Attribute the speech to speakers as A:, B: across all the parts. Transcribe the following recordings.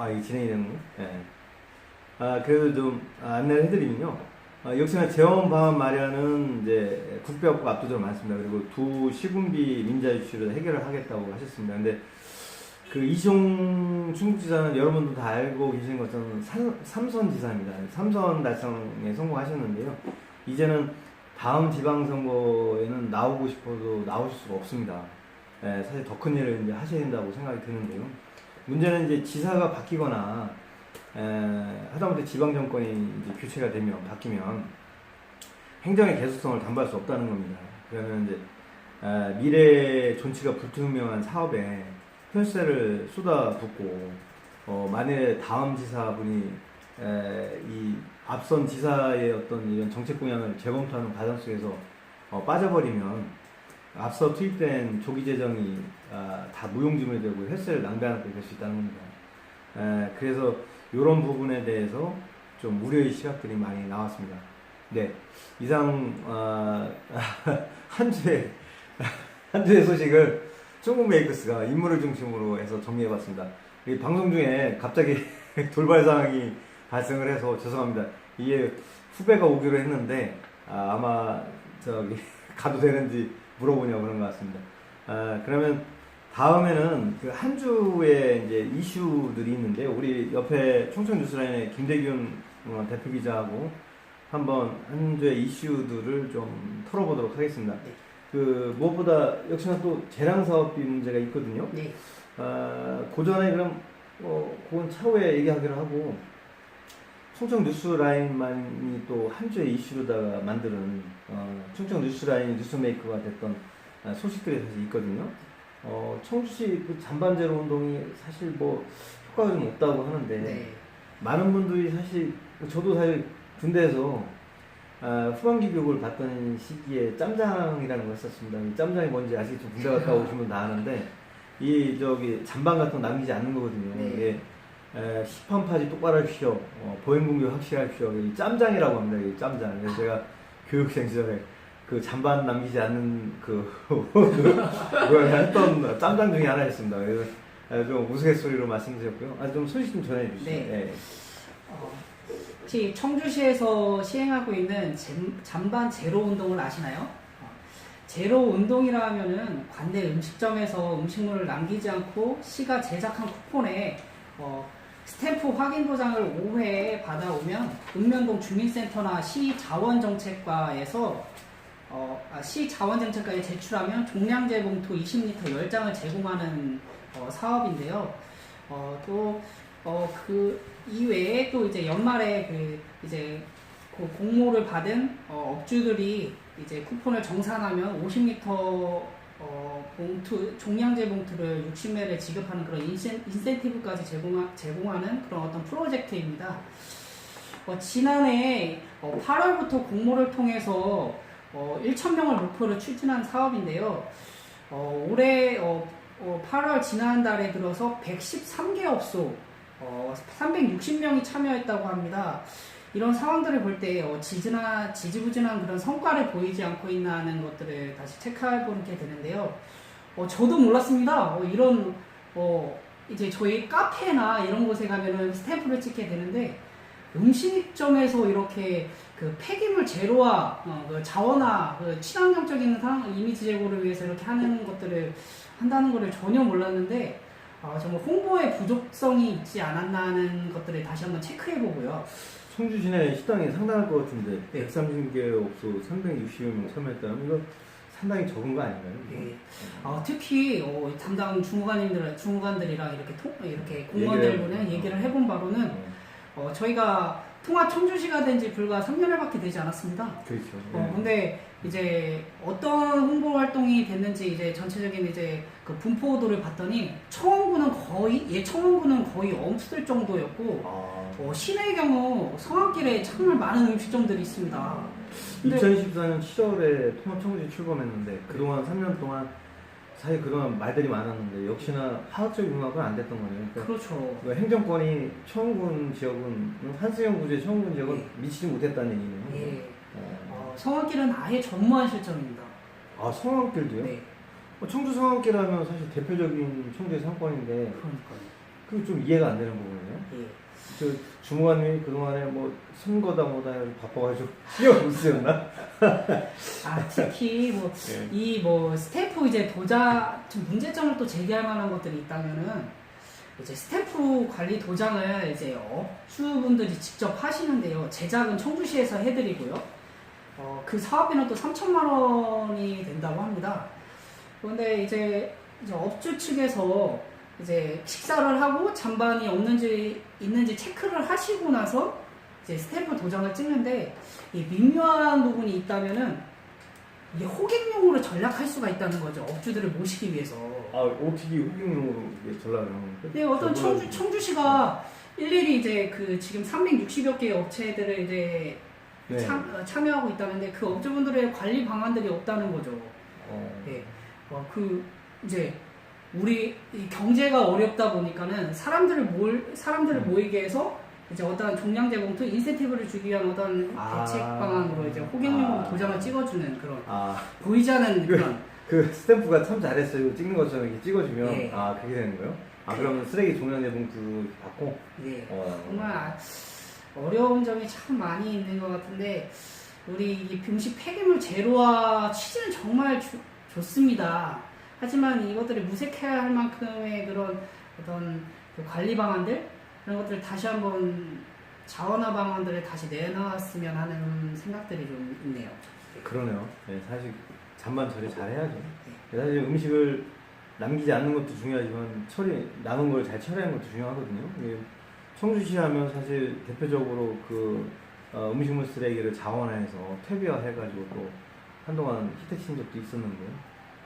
A: 이 진행이 되는 거? 예. 그래도 좀 안내를 해드리면요. 역시나 재원 방안 마련은 이제 국배업과 압도적으로 많습니다. 그리고 두 시군비 민자 이슈를 해결을 하겠다고 하셨습니다. 근데 그 이시용 충북지사는 여러분도 다 알고 계시는 것처럼 삼선 지사입니다. 삼선 달성에 성공하셨는데요. 이제는 다음 지방선거에는 나오고 싶어도 나오실 수가 없습니다. 사실 더 큰 일을 이제 하셔야 된다고 생각이 드는데요. 문제는 이제 지사가 바뀌거나 하다못해 지방 정권이 이제 교체가 되면 바뀌면 행정의 계속성을 담보할 수 없다는 겁니다. 그러면 이제 미래 존치가 불투명한 사업에 혈세를 쏟아붓고 만약에 다음 지사분이 이 앞선 지사의 어떤 이런 정책 공약을 재검토하는 과정 속에서 빠져버리면 앞서 투입된 조기 재정이 다 무용지물이 되고 혈세를 낭비하게 될 수 있다는 겁니다. 그래서 이런 부분에 대해서 좀 우려의 시각들이 많이 나왔습니다. 네, 이상 한 주의 소식을 중국 메이커스가 인물을 중심으로 해서 정리해봤습니다. 이 방송 중에 갑자기 돌발 상황이 발생을 해서 죄송합니다. 이게 후배가 오기로 했는데 아마 저기 가도 되는지 물어보냐고 그런 것 같습니다. 그러면 다음에는 그 한 주의 이제 이슈들이 있는데 우리 옆에 총청 뉴스라인의 김대균 대표 기자하고 한번 한 주의 이슈들을 좀 털어보도록 하겠습니다.
B: 네.
A: 그 무엇보다 역시나 또 재량 사업비 문제가 있거든요.
B: 네.
A: 그 전에 그럼 그건 차후에 얘기하기로 하고 충청 뉴스라인만이 또 한 주의 이슈로다가 만드는 충청 뉴스라인 뉴스메이커가 됐던 소식들이 사실 있거든요. 청주시 그 잔반제로 운동이 사실 뭐 효과가 좀 없다고 하는데
B: 네.
A: 많은 분들이 사실 저도 사실 군대에서 후반기 교육을 받던 시기에 짬장이라는 걸 했었습니다. 이 짬장이 뭔지 아시겠죠? 군대 갔다 오시면 다 아는데 이 저기 잔반 같은 거 남기지 않는 거거든요.
B: 네.
A: 이게 시판파지 똑바로 하십시오. 보행공교 확실하십시오. 이 짬장이라고 합니다. 이 짬장. 그래서 제가 교육생 시절에 그 잔반 남기지 않는 그걸 했던 짬장 중에 하나였습니다. 그래서 좀 우스갯소리로 말씀드렸고요. 좀 소식 좀 전해주시죠.
B: 네.
A: 네.
B: 혹시 청주시에서 시행하고 있는 잔반 제로 운동을 아시나요? 제로 운동이라 하면은 관내 음식점에서 음식물을 남기지 않고 시가 제작한 쿠폰에 스탬프 확인 도장을 5회 받아오면 읍면동 주민센터나 시자원정책과에서 시자원정책과에 제출하면 종량제 봉투 20리터 10장을 제공하는 사업인데요. 그 이외에 또 이제 연말에 이제 공모를 받은 업주들이 이제 쿠폰을 정산하면 50리터 종량제 봉투를 60매를 지급하는 그런 인센티브까지 제공하는 그런 어떤 프로젝트입니다. 지난해 8월부터 공모를 통해서 1,000명을 목표로 추진한 사업인데요. 올해 8월 지난달에 들어서 113개 업소 360명이 참여했다고 합니다. 이런 상황들을 볼 때 지지부진한 그런 성과를 보이지 않고 있나는 것들을 다시 체크해보게 되는데요. 저도 몰랐습니다. 이런 이제 저희 카페나 이런 곳에 가면은 스탬프를 찍게 되는데 음식점에서 이렇게 그 폐기물 제로와 그 자원화, 그 친환경적인 이미지 제고를 위해서 이렇게 하는 것들을 한다는 것을 전혀 몰랐는데 정말 홍보의 부족성이 있지 않았나 하는 것들을 다시 한번 체크해보고요.
A: 청주 시내 식당이 상당할 것 같은데
B: 네.
A: 130개 업소 360명 참여했다면 이거 상당히 적은 거 아닌가요?
B: 네. 특히 담당 주무관들이랑 이렇게 공무원들과는 얘기를 해본 바로는 저희가 통합 청주시가 된 지 불과 3년여밖에 되지 않았습니다.
A: 그렇죠.
B: 근데 이제 어떤 홍보 활동이 됐는지 이제 전체적인 이제 그 분포도를 봤더니 청원구는 거의 없을 정도였고 시내의 경우 성악길에 정말 많은 음식점들이 있습니다.
A: 2014년 7월에 통합 청주시 출범했는데 그동안 3년 동안 사실 그동안 말들이 많았는데 역시나 파악적인 융합은 안 됐던 거네요. 그러니까
B: 그렇죠.
A: 행정권이 청군 지역은 한승형 구제 청군 지역은 미치지 못했다는 얘기네요.
B: 예. 성악길은 아예 전무한 실정입니다.
A: 성악길도요?
B: 네.
A: 청주 성악길 하면 사실 대표적인 청주의 상권인데
B: 그러니까요.
A: 그게 좀 이해가 안 되는 부분이에요. 저 주무관님이 그동안에 뭐 선거다 뭐다 해서 바빠가지고 신경 못 쓰였나?
B: 특히 뭐
A: 예.
B: 이 뭐 스탬프 이제 도장 좀 문제점을 또 제기할 만한 것들이 있다면은 이제 스탬프 관리 도장을 이제 업주분들이 직접 하시는데요. 제작은 청주시에서 해드리고요. 그 사업비는 또 3천만 원이 된다고 합니다. 그런데 이제 업주 측에서 이제 식사를 하고 잔반이 없는지 있는지 체크를 하시고 나서 이제 스탬프 도장을 찍는데 이 미묘한 부분이 있다면은 이게 호객용으로 전략할 수가 있다는 거죠. 업주들을 모시기 위해서.
A: 어떻게 후경으로 전락을 하는 거예요?
B: 네, 어떤 청주시가 일일이 이제 그 지금 360여 개의 업체들을 이제
A: 네.
B: 참여하고 있다는데 그 업주분들의 관리 방안들이 없다는 거죠. 네. 그 이제 우리 이 경제가 어렵다 보니까는 사람들을 모이게 해서 이제 어떤 종량제 봉투 인센티브를 주기 위한 어떤 대책 방안으로 이제 호객용으로 도장을 찍어주는 그런 보이지 않는 그런
A: 그 스탬프가 참 잘했어요. 찍는 것처럼 이렇게 찍어주면
B: 네.
A: 그렇게 되는 거예요? 그러면 쓰레기 종량제 봉투 이렇게 받고
B: 네. 정말 어려운 점이 참 많이 있는 것 같은데 우리 이 음식 폐기물 제로화 취지는 정말 좋습니다. 하지만 이것들을 무색해야 할 만큼의 그런 어떤 그 관리 방안들 그런 것들을 다시 한번 자원화 방안들을 다시 내놨으면 하는 생각들이 좀 있네요.
A: 그러네요. 네, 사실 잔반 처리 잘 해야죠. 사실 음식을 남기지 않는 것도 중요하지만 남은 걸 잘 처리하는 것도 중요하거든요. 청주시 하면 사실 대표적으로 그 음식물 쓰레기를 자원화해서 퇴비화해가지고 또 한동안 히트 친 적도 있었는데요.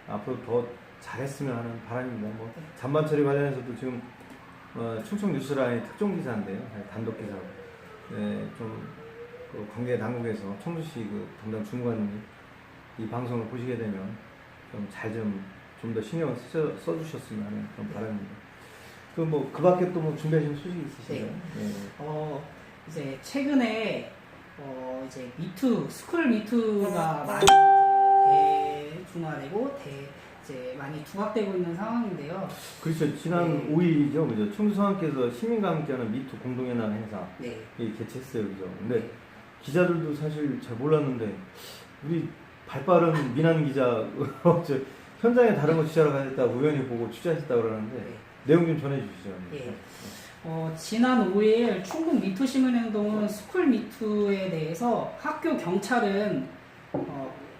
A: 앞으로 더 잘했으면 하는 바람입니다. 뭐 잔반 처리 관련해서도 지금 충청 뉴스라인 특종 기사인데요, 단독 기사. 네, 좀그 관계 당국에서 청주시 그 담당 주무관님이 이 방송을 보시게 되면 좀 더 신경을 써주셨으면 하는 그런 바람입니다. 그 밖에 또 뭐 준비하신 소식이 있으신가요?
B: 네. 이제 최근에 이제 스쿨 미투가 많이 이제 대중화되고 이제 많이 두각되고 있는 상황인데요.
A: 그렇죠. 지난 5일이죠, 그죠? 청주 성함께서 시민과 함께하는 미투 공동연합 행사 개최했어요, 그죠? 근데 기자들도 사실 잘 몰랐는데 우리 발빠른 민한 기자 현장에 다른 거 취재하러 가셨다 우연히 보고 취재하셨다고 그러는데 내용 좀 전해주시죠.
B: 네. 지난 5일 충북 미투 시민행동은 스쿨 미투에 대해서 학교 경찰은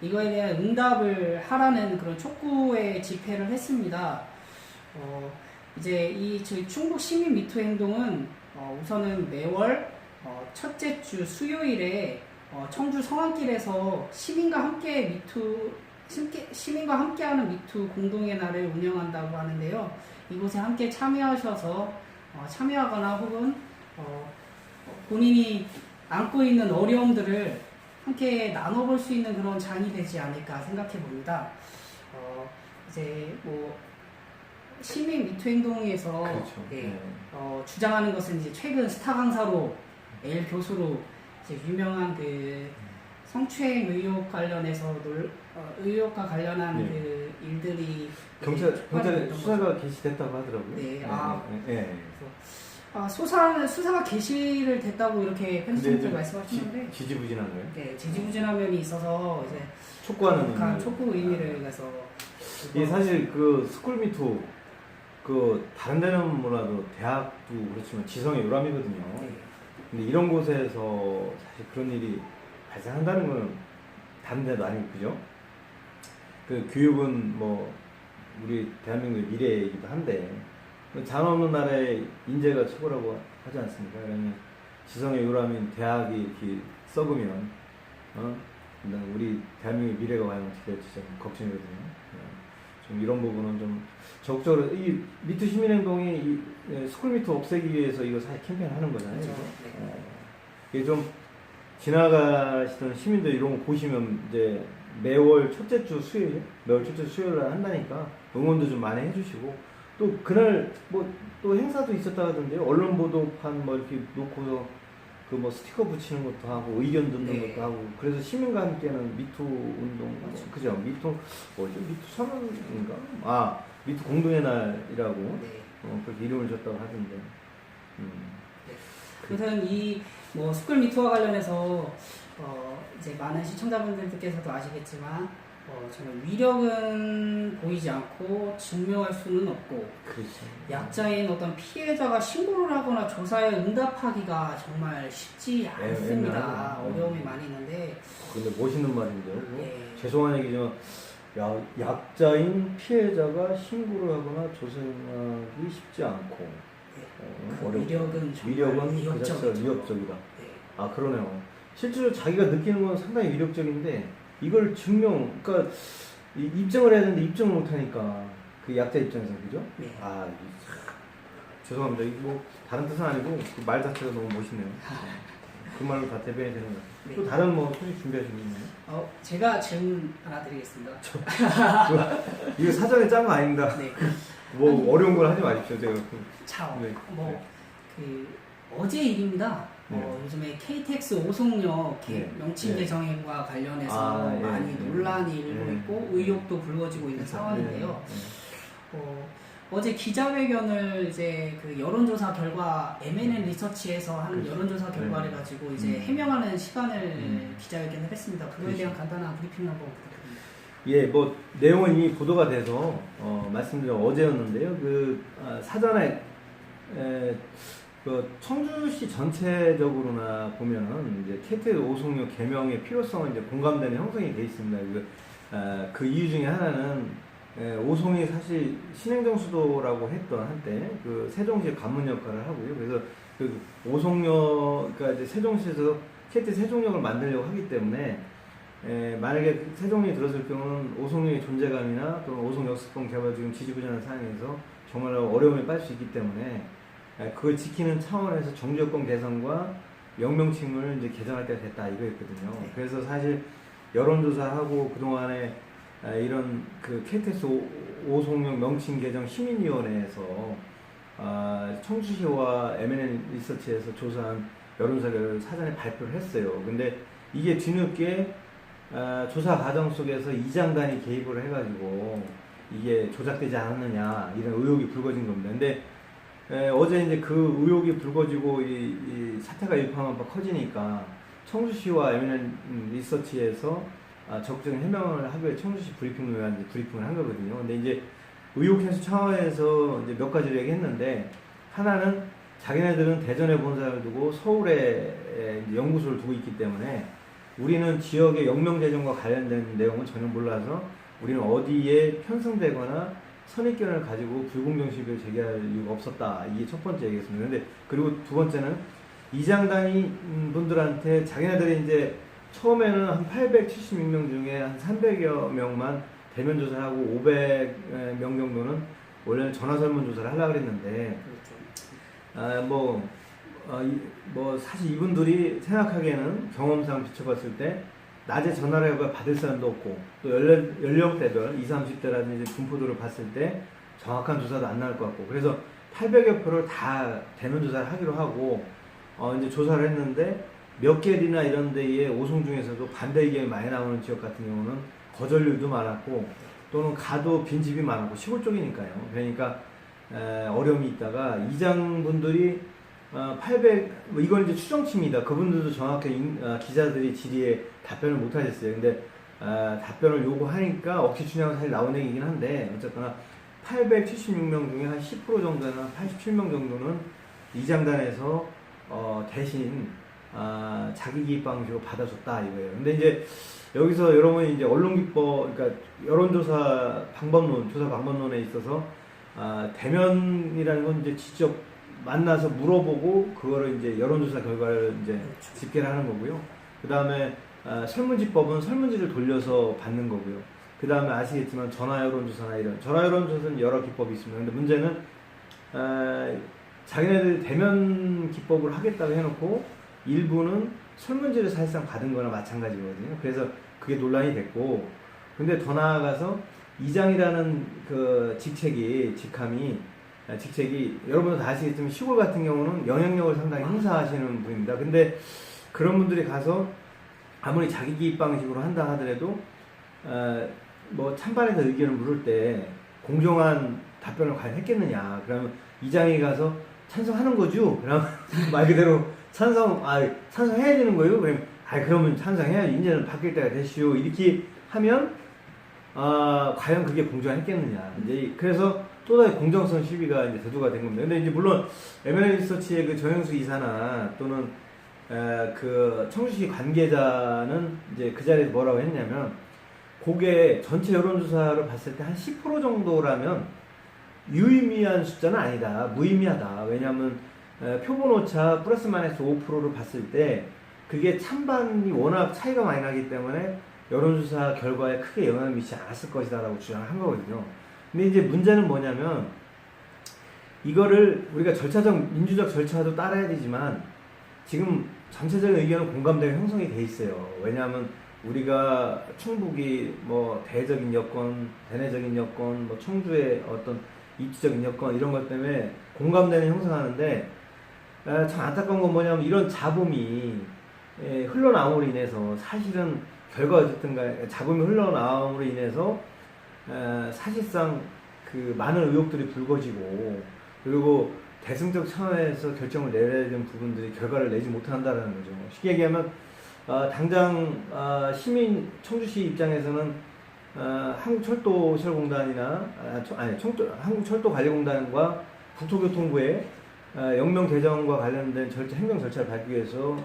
B: 이거에 대한 응답을 하라는 그런 촉구의 집회를 했습니다. 이제 저희 충북 시민 미투 행동은 우선은 매월 첫째 주 수요일에 청주 성안길에서 시민과 함께하는 미투 공동의 날을 운영한다고 하는데요. 이곳에 함께 참여하거나 혹은 본인이 안고 있는 어려움들을 함께 나눠볼 수 있는 그런 장이 되지 않을까 생각해 봅니다. 이제 뭐 시민 미투 행동에서
A: 그렇죠.
B: 주장하는 것은 이제 최근 스타 강사로 L 교수로 이제 유명한 그 성추행 의혹과 관련한 그 일들이
A: 경찰 수사가 개시됐다고 하더라고요.
B: 수사가 개시를 됐다고 이렇게 편집장님 말씀하시는데
A: 지지부진한 거예요?
B: 네, 지지부진한 면이 있어서 이제
A: 촉구하는
B: 촉구 의미를 해서
A: 이게 사실 그 스쿨미투 다른 데는 몰라도 대학도 그렇지만 지성의 요람이거든요. 근데 이런 곳에서 사실 그런 일이 발생한다는 거는 다른 데도 아니고 그죠? 그 교육은 뭐 우리 대한민국의 미래이기도 한데 잔 없는 나라의 인재가 최고라고 하지 않습니까? 그러면 지성의 요람인 대학이 이렇게 썩으면 우리 대한민국의 미래가 과연 어떻게 될지 좀 걱정이거든요. 좀 이런 부분은 좀 적극적으로 이 미투 시민행동이 스쿨미투 없애기 위해서 이거 사실 캠페인을 하는 거잖아요.
B: 그렇죠.
A: 이게 좀 지나가시던 시민들 이런 거 보시면 이제 매월 첫째 주 수요일 날 한다니까 응원도 좀 많이 해주시고 또 그날 뭐 또 행사도 있었다 하던데요. 언론 보도판 뭐 이렇게 놓고서 그 뭐 스티커 붙이는 것도 하고 의견 듣는 것도 하고 그래서 시민과 함께하는 미투 운동 그죠? 미투 선언인가? 미투 공동의 날이라고 그렇게 이름을 줬다고 하던데
B: 아무튼 이 뭐 숯불 미투와 관련해서 이제 많은 시청자분들께서도 아시겠지만 정말 위력은 보이지 않고 증명할 수는 없고
A: 그렇죠.
B: 약자인 어떤 피해자가 신고를 하거나 조사에 응답하기가 정말 쉽지 않습니다.
A: 애매하죠.
B: 어려움이 많이 있는데
A: 근데 멋있는 말인데요.
B: 예.
A: 죄송한 얘기지만 약자인 피해자가 신고를 하거나 조사하기 쉽지 않고
B: 그
A: 어렵고
B: 위력은 정말
A: 위력은 그
B: 위협적이죠.
A: 자체가 위협적이다.
B: 네.
A: 아 그러네요. 실제로 자기가 느끼는 건 상당히 위력적인데 이걸 그러니까 입증을 해야 되는데 입증을 못하니까 그 약자 입장에서 그죠?
B: 네.
A: 죄송합니다. 이거 뭐 다른 뜻은 아니고 그 말 자체가 너무 멋있네요. 그 말로 다 대변이 되는 것 같아요.
B: 네.
A: 또 다른 뭐 소식 준비하신 게 있나요?
B: 제가 질문 하나 드리겠습니다.
A: 이거 사전에 짠 거 아닙니다.
B: 네.
A: 뭐 어려운 걸 하지 마십시오. 제가
B: 자,
A: 네.
B: 어제 일입니다.
A: 네.
B: 요즘에 KTX 오송역
A: 네.
B: 명칭
A: 네.
B: 개정과 관련해서
A: 예,
B: 많이
A: 예.
B: 논란이 일고
A: 예.
B: 있고 의혹도 불거지고 있는
A: 그렇죠.
B: 상황인데요.
A: 예.
B: 어제 기자회견을 이제 그 여론조사 결과 M&N 리서치에서 한
A: 그렇죠.
B: 여론조사 결과를
A: 네.
B: 가지고 이제 해명하는 시간을
A: 음.
B: 기자회견을 했습니다. 그거에 대한 간단한 브리핑 한번 부탁드립니다.
A: 예, 뭐 내용은 이미 보도가 돼서 말씀드린 어제였는데요. 사전에 그 청주시 전체적으로나 보면은 이제 KTX 오송역 개명의 필요성은 이제 공감대는 형성이 돼 있습니다. 그 이유 중에 하나는 오송이 사실 신행정 수도라고 했던 한때 그 세종시 관문 역할을 하고요. 그래서 그 오송역, 그러니까 이제 세종시에서 KTX 세종역을 만들려고 하기 때문에 만약에 세종이 들었을 경우는 오송역의 존재감이나 또는 오송역세권 개발 지금 지지부진한 상황에서 정말 어려움에 빠질 수 있기 때문에 그걸 지키는 차원에서 정주여권 개선과 명명칭을 이제 개정할 때가 됐다 이거였거든요.
B: 네.
A: 그래서 사실 여론조사하고 그동안에 이런 그 KTX 오송역 명칭 개정 시민위원회에서 청주시와 M&N 리서치에서 조사한 여론조사 결과를 사전에 발표를 했어요. 근데 이게 뒤늦게 조사 과정 속에서 이장단이 개입을 해가지고 이게 조작되지 않았느냐 이런 의혹이 불거진 겁니다. 근데 어제 이제 그 의혹이 불거지고 이 사태가 일파만파 커지니까 청주시와 M&N 리서치에서 적극적인 해명을 하기 위해 청주시 브리핑을 위한 브리핑을 한 거거든요. 근데 이제 의혹 해소 차원에서 이제 몇 가지를 얘기했는데 하나는 자기네들은 대전에 본사를 두고 서울에 이제 연구소를 두고 있기 때문에 우리는 지역의 영명재정과 관련된 내용은 전혀 몰라서 우리는 어디에 편성되거나 선입견을 가지고 불공정 시비를 제기할 이유가 없었다. 이게 첫 번째 얘기였습니다. 근데 그리고 두 번째는 이장단이 분들한테 자기네들이 이제 처음에는 한 876명 중에 한 300여 명만 대면 조사를 하고 500명 정도는 원래는 전화 설문 조사를 하려고 했는데 사실 이분들이 생각하기에는 경험상 비춰봤을 때 낮에 전화를 해봐 받을 사람도 없고 또 연령대별 20, 30대라든지 분포도를 봤을 때 정확한 조사도 안 나올 것 같고 그래서 800여 표를 다 대면 조사를 하기로 하고 이제 조사를 했는데 몇 개리나 이런 데에 오송 중에서도 반대 의견이 많이 나오는 지역 같은 경우는 거절률도 많았고 또는 가도 빈집이 많았고 시골 쪽이니까요. 그러니까 어려움이 있다가 이장분들이 800 이건 이제 추정치입니다. 그분들도 정확히 기자들이 질의에 답변을 못 하셨어요. 근데 답변을 요구하니까 억지 추정은 사실 나온 얘기긴 한데 어쨌거나 876명 중에 한 10% 정도는 87명 정도는 이장단에서 대신 자기 기입 방식으로 받아줬다 이거예요. 근데 이제 여기서 여러분이 이제 언론 기법, 그러니까 여론조사 방법론, 조사 방법론에 있어서 대면이라는 건 이제 직접 만나서 물어보고 그거를 이제 여론조사 결과를 이제
B: 그렇죠.
A: 집계를 하는 거고요. 그 다음에 설문지법은 설문지를 돌려서 받는 거고요. 그 다음에 아시겠지만 전화 여론조사나 이런 전화 여론조사는 여러 기법이 있습니다. 근데 문제는 자기네들이 대면 기법을 하겠다고 해놓고 일부는 설문지를 사실상 받은 거나 마찬가지거든요. 그래서 그게 논란이 됐고, 근데 더 나아가서 이장이라는 그 직책이 여러분도 다 아시겠지만 시골 같은 경우는 영향력을 상당히 행사하시는 분입니다. 근데 그런 분들이 가서 아무리 자기 기입 방식으로 한다 하더라도 뭐 찬반에서 의견을 물을 때 공정한 답변을 과연 했겠느냐. 그러면 이장이 가서 찬성하는 거죠. 그러면 말 그대로 찬성해야 되는 거예요? 그러면, 그러면 찬성해야지. 이제는 바뀔 때가 됐시오. 이렇게 하면, 과연 그게 공정했겠느냐. 이제, 그래서 또다시 공정성 시비가 이제 대두가 된 겁니다. 근데 이제 물론, M&A 리서치의 그 정영수 이사나 또는, 그 청주시 관계자는 이제 그 자리에서 뭐라고 했냐면, 그게 전체 여론조사를 봤을 때 한 10% 정도라면 유의미한 숫자는 아니다. 무의미하다. 왜냐하면 표본 오차 플러스 마이너스 5%를 봤을 때 그게 찬반이 워낙 차이가 많이 나기 때문에 여론조사 결과에 크게 영향을 미치지 않았을 것이다 라고 주장을 한 거거든요. 근데 이제 문제는 뭐냐면 이거를 우리가 민주적 절차도 따라야 되지만 지금 전체적인 의견은 공감대가 형성이 돼 있어요. 왜냐하면 우리가 충북이 뭐 대적인 여건, 대내적인 여건, 뭐 청주의 어떤 입지적인 여건 이런 것 때문에 공감대는 형성하는데 참 안타까운 건 뭐냐면 이런 잡음이 흘러나옴으로 인해서 사실은 결과가 어쨌든 간에 잡음이 흘러나옴으로 인해서 사실상 그 많은 의혹들이 불거지고 그리고 대승적 차원에서 결정을 내려야 되는 부분들이 결과를 내지 못한다는 거죠. 쉽게 얘기하면 당장 청주시 입장에서는 한국철도시설공단이나 한국철도관리공단과 국토교통부의 영명 개정과 관련된 행정 절차를 밟기 위해서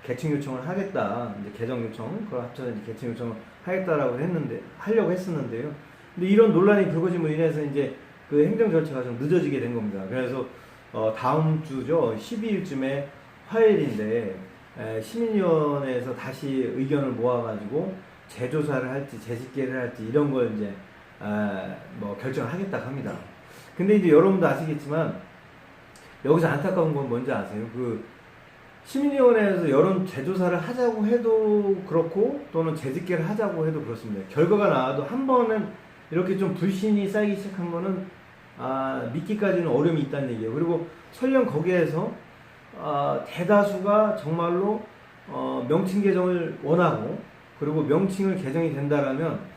A: 개칭 요청을 하겠다. 이제 개정 요청, 그걸 합쳐서 이제 개칭 요청을 하려고 했었는데요. 근데 이런 논란이 불거짐으로 인해서 이제 그 행정 절차가 좀 늦어지게 된 겁니다. 그래서 다음 주죠, 12일쯤에 화요일인데 시민위원회에서 다시 의견을 모아가지고 재조사를 할지 재집계를 할지 이런 걸 이제 결정을 하겠다고 합니다. 근데 이제 여러분도 아시겠지만 여기서 안타까운 건 뭔지 아세요? 그 시민위원회에서 여론 재조사를 하자고 해도 그렇고 또는 재집계를 하자고 해도 그렇습니다. 결과가 나와도 한 번은 이렇게 좀 불신이 쌓이기 시작한 거는 믿기까지는 어려움이 있다는 얘기예요. 그리고 설령 거기에서 대다수가 정말로 명칭 개정을 원하고 그리고 명칭을 개정이 된다라면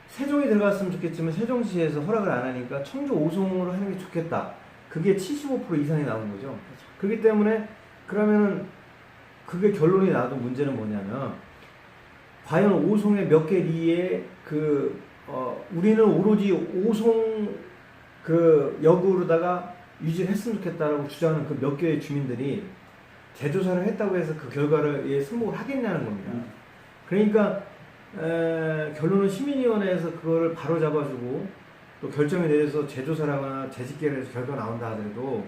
A: 세종이 들어갔으면 좋겠지만 세종시에서 허락을 안 하니까 청주 오송으로 하는 게 좋겠다. 그게 75% 이상이 나온 거죠. 그렇기 때문에 그러면은 그게 결론이 나도 문제는 뭐냐면 과연 오송의 몇 개 리에 우리는 오로지 오송 그 역으로다가 유지를 했으면 좋겠다라고 주장하는 그 몇 개의 주민들이 재조사를 했다고 해서 그 결과를 승복을 하겠냐는 겁니다. 그러니까 결론은 시민위원회에서 그거를 바로 잡아주고 또 결정에 대해서 재조사를 하거나 재집계를 해서 결과가 나온다 하더라도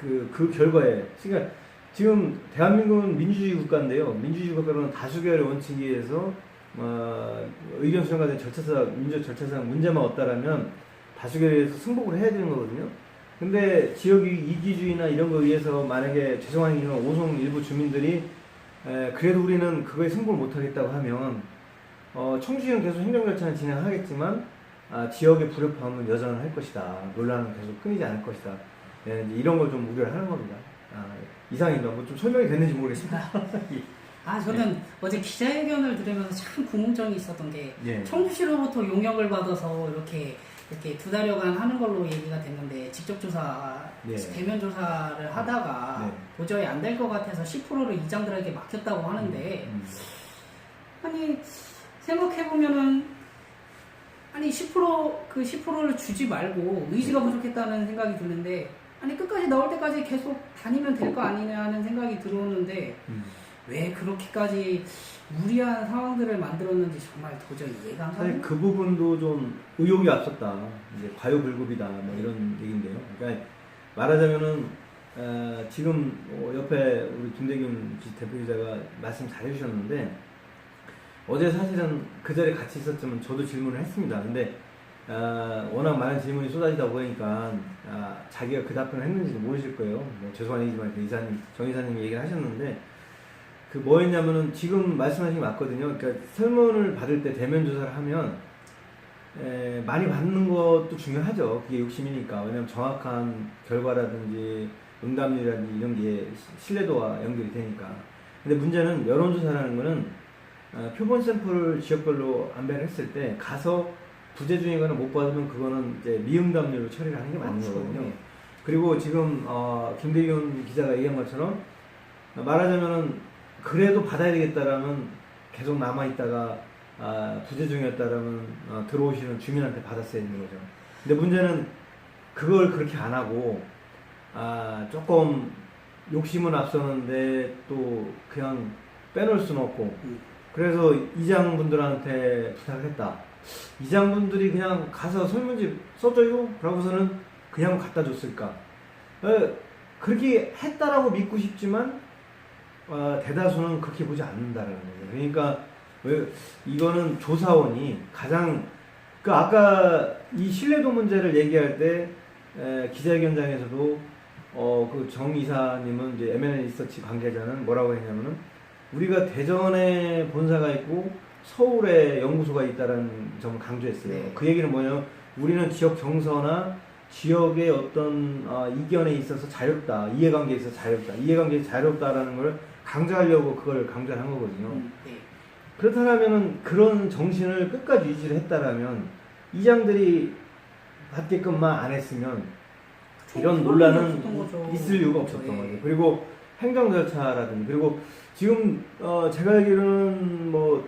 A: 그 결과에 그러니까 지금 대한민국은 민주주의 국가인데요. 민주주의 국가로는 다수결의 원칙에 의해서 의견 수렴과 된 민주적 절차상 문제만 없다라면 다수결에 의해서 승복을 해야 되는 거거든요. 근데 지역 이기주의나 이런 거에 의해서 만약에 죄송한 얘기지만 오송 일부 주민들이 그래도 우리는 그거에 승복을 못하겠다고 하면 청주시는 계속 행정 절차는 진행하겠지만 지역의 불협화음은 여전할 것이다. 논란은 계속 끊이지 않을 것이다. 이런 걸 좀 우려를 하는 겁니다. 이상입니다. 뭐 좀 설명이 됐는지 모르겠습니다.
B: 저는 어제 기자회견을 들으면서 참 궁금증이 있었던 게 청주시로부터 용역을 받아서 이렇게 2달여간 하는 걸로 얘기가 됐는데 직접 조사, 대면 조사를 하다가 도저히 안 될 것 같아서 10%를 이장들에게 맡겼다고 하는데 아니 생각해보면은 10%를 주지 말고 의지가 부족했다는 생각이 드는데 아니 끝까지 나올 때까지 계속 다니면 될 거 아니냐 하는 생각이 들어오는데 왜 그렇게까지 무리한 상황들을 만들었는지 정말 도저히 이해가 안 가요.
A: 사실 그 부분도 좀 의혹이 앞섰다. 이제 과요불급이다. 뭐 이런 얘기인데요. 그러니까 말하자면은 지금 옆에 우리 김대균 대표기자가 말씀 잘 해주셨는데 어제 사실은 그 자리에 같이 있었지만 저도 질문을 했습니다. 근데 워낙 많은 질문이 쏟아지다 보니까 자기가 그 답변을 했는지도 모르실 거예요. 뭐 죄송한 얘기지만 정 이사님이 얘기를 하셨는데 그 뭐였냐면은 지금 말씀하신 게 맞거든요. 그러니까 설문을 받을 때 대면 조사를 하면 많이 받는 것도 중요하죠. 그게 욕심이니까. 왜냐면 정확한 결과라든지 응답률이라든지 이런 게 신뢰도와 연결이 되니까. 근데 문제는 여론조사라는 거는 표본 샘플을 지역별로 안배를 했을 때 가서 부재 중이거나 못 받으면 그거는 이제 미응답률로 처리를 하는 게 맞는 거거든요. 그리고 지금 김대균 기자가 얘기한 것처럼 말하자면은 그래도 받아야 되겠다라면 계속 남아있다가 부재 중이었다라면 들어오시는 주민한테 받았어야 되는 거죠. 근데 문제는 그걸 그렇게 안 하고 조금 욕심은 앞서는데 또 그냥 빼놓을 수는 없고 그래서 이장분들한테 부탁을 했다. 이장분들이 그냥 가서 설문지 써줘요? 그러고서는 그냥 갖다 줬을까? 그렇게 했다라고 믿고 싶지만 대다수는 그렇게 보지 않는다라는 거죠. 그러니까 이거는 조사원이 가장 아까 이 신뢰도 문제를 얘기할 때 기자회견장에서도 그 정 이사님은 이제 M&A 리서치 관계자는 뭐라고 했냐면은 우리가 대전에 본사가 있고 서울에 연구소가 있다는 점을 강조했어요.
B: 네.
A: 그 얘기는 뭐냐면 우리는 지역 정서나 지역의 어떤 이견에 있어서 자유롭다, 이해관계에 있어서 자유롭다, 이해관계에 자유롭다라는 걸 강조하려고 그걸 강조한 거거든요.
B: 네.
A: 그렇다면은 그런 정신을 끝까지 유지를 했다라면 이장들이 받게끔만 안 했으면 이런 논란은 있을 이유가 없었던 거죠. 그리고 행정 절차라든지 그리고 지금 제가 알기로는 뭐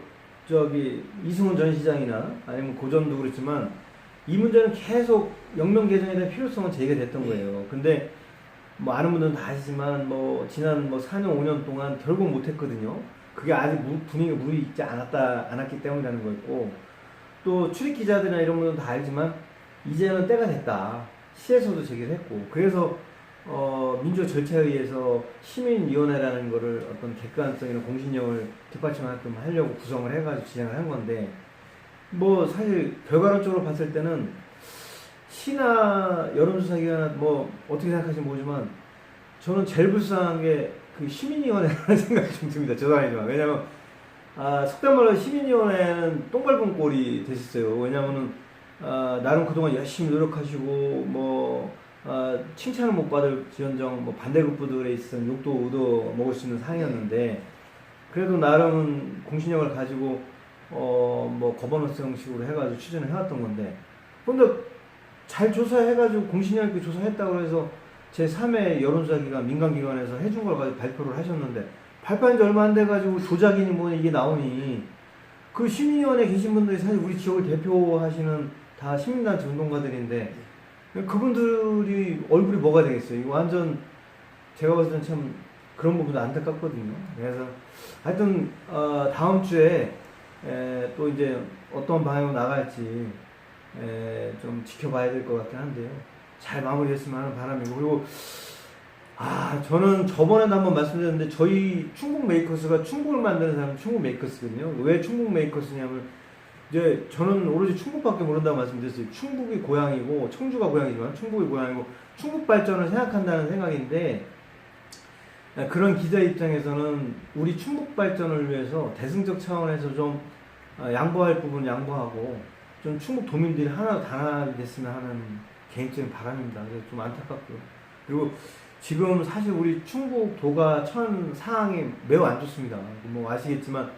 A: 이승훈 전 시장이나 아니면 고전도 그렇지만 이 문제는 계속 영명 개정에 대한 필요성은 제기가 됐던 거예요. 근데 뭐 아는 분들은 다 아시지만 뭐 지난 4년 5년 동안 결국 못했거든요. 그게 아직 분위기가 무르익지 않았기 때문이라는 거였고 또 출입 기자들이나 이런 분들은 다 알지만 이제는 때가 됐다. 시에서도 제기를 했고 그래서 민주적 절차에 의해서 시민위원회라는 거를 어떤 객관성이나 공신력을 뒷받침하게끔 하려고 구성을 해가지고 진행을 한 건데 뭐 사실 결과론적으로 봤을 때는 시나 여론조사기관이나 뭐 어떻게 생각하실지 모르지만 저는 제일 불쌍한 게 그 시민위원회라는 생각이 좀 듭니다. 저도 아니지만 왜냐면 속된 말로 시민위원회는 똥 밟은 꼴이 됐었어요. 왜냐면은 나름 그동안 열심히 노력하시고 뭐 칭찬을 못 받을 지언정 뭐 반대급부들에 있어서 욕도 얻어 먹을 수 있는 상이었는데 그래도 나름 공신력을 가지고 뭐 거버넌스 형식으로 해가지고 추진을 해왔던 건데 근데 잘 조사해가지고 공신력 있게 조사했다고 해서 제3회 여론조사기관 민간기관에서 해준 걸 가지고 발표를 하셨는데 발표한 지 얼마 안 돼가지고 조작이니 뭐니 이게 나오니 그 시민위원회에 계신 분들이 사실 우리 지역을 대표하시는 다 시민단체 운동가들인데 그분들이 얼굴이 뭐가 되겠어요. 이거 완전 제가 봤을 땐 참 그런 부분도 안타깝거든요. 그래서 하여튼 다음 주에 또 이제 어떤 방향으로 나갈지 좀 지켜봐야 될 것 같긴 한데요. 잘 마무리했으면 하는 바람이고 그리고 저는 저번에도 한번 말씀드렸는데 저희 충북 메이커스가 충북을 만드는 사람은 충북 메이커스거든요. 왜 충북 메이커스냐면 이제 저는 오로지 충북밖에 모른다고 말씀드렸어요. 충북이 고향이고 청주가 고향이지만 충북이 고향이고 충북 발전을 생각한다는 생각인데 그런 기자 입장에서는 우리 충북 발전을 위해서 대승적 차원에서 좀 양보할 부분 양보하고 좀 충북 도민들이 하나 단합이 됐으면 하는 개인적인 바람입니다. 그래서 좀 안타깝고요. 그리고 지금 사실 우리 충북도가 처한 상황이 매우 안 좋습니다. 뭐 아시겠지만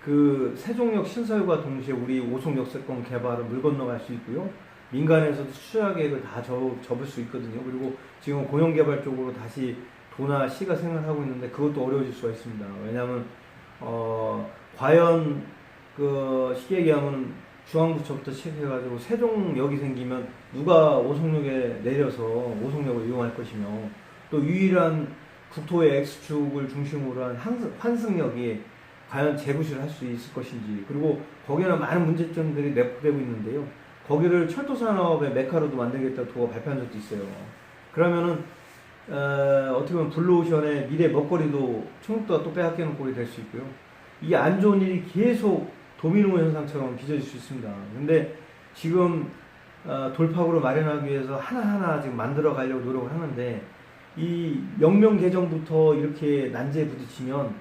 A: 그 세종역 신설과 동시에 우리 오송 역세권 개발을 물 건너갈 수 있고요. 민간에서도 수주화 계획을 다 접을 수 있거든요. 그리고 지금 고용개발 쪽으로 다시 도나 시가 생각을 하고 있는데 그것도 어려워질 수가 있습니다. 왜냐하면 과연 그 시기에 의하면 중앙부처부터 시작해가지고 세종역이 생기면 누가 오송역에 내려서 오송역을 이용할 것이며 또 유일한 국토의 X축을 중심으로 한 환승역이 과연 재구시를 할 수 있을 것인지 그리고 거기에는 많은 문제점들이 내포되고 있는데요. 거기를 철도산업의 메카로도 만들겠다고 도가 발표한 적도 있어요. 그러면은 어떻게 보면 블루오션의 미래 먹거리도 충북도가 또 빼앗기는 꼴이 될 수 있고요. 이 안 좋은 일이 계속 도미노 현상처럼 빚어질 수 있습니다. 근데 지금 돌파구를 마련하기 위해서 하나하나 지금 만들어 가려고 노력을 하는데 이 영명 개정부터 이렇게 난제에 부딪히면